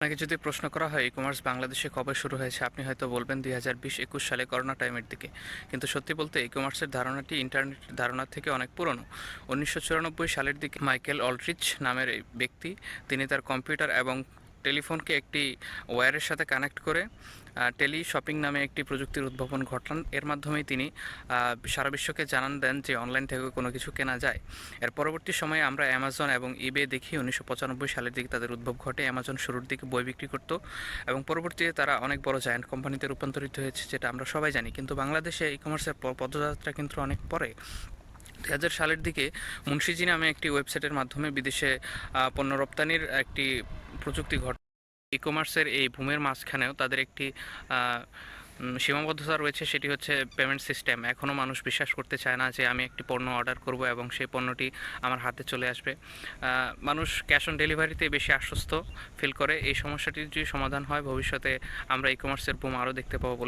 আপনাকে যদি প্রশ্ন করা হয় ই-কমার্স বাংলাদেশে কবে শুরু হয়েছে, আপনি হয়তো বলবেন 2020-21 সালে করোনা টাইমের দিকে। কিন্তু সত্যি বলতে ই-কমার্সের ধারণাটি ইন্টারনেটের ধারণার থেকে অনেক পুরনো। 1994 সালের দিকে মাইকেল অলড্রিচ নামের এই ব্যক্তি, তিনি তার কম্পিউটার এবং টেলিফোনকে একটি ওয়্যারের সাথে কানেক্ট করে টেলি শপিং নামে একটি প্রযুক্তির উদ্ভাবন ঘটান। এর মাধ্যমেই তিনি সারা বিশ্বকে জানান দেন যে অনলাইন থেকে কোনো কিছু কেনা যায়। এর পরবর্তী সময়ে আমরা অ্যামাজন এবং ইবে দেখি 1995 সালের দিকে তাদের উদ্ভব ঘটে। অ্যামাজন শুরুর দিকে বই বিক্রি করতো এবং পরবর্তীতে তারা অনেক বড় জায়ান্ট কোম্পানিতে রূপান্তরিত হয়েছে, যেটা আমরা সবাই জানি। কিন্তু বাংলাদেশে ই কমার্সের পদযাত্রা কিন্তু অনেক পরে। 2000 সালের দিকে মুন্সিজি নামে একটি ওয়েবসাইটের মাধ্যমে বিদেশে পণ্য রপ্তানির একটি প্রযুক্তি ঘটে। ই কমার্সের এই বুমের মাঝখানেও তাদের একটি সীমাবদ্ধতা রয়েছে, সেটি হচ্ছে পেমেন্ট সিস্টেম। এখনও মানুষ বিশ্বাস করতে চায় না যে আমি একটি পণ্য অর্ডার করব এবং সেই পণ্যটি আমার হাতে চলে আসবে। মানুষ ক্যাশ অন ডেলিভারিতে বেশি আশ্বস্ত ফিল করে। এই সমস্যাটির যদি সমাধান হয়, ভবিষ্যতে আমরা ই কমার্সের বুম আরও দেখতে পাবো বলে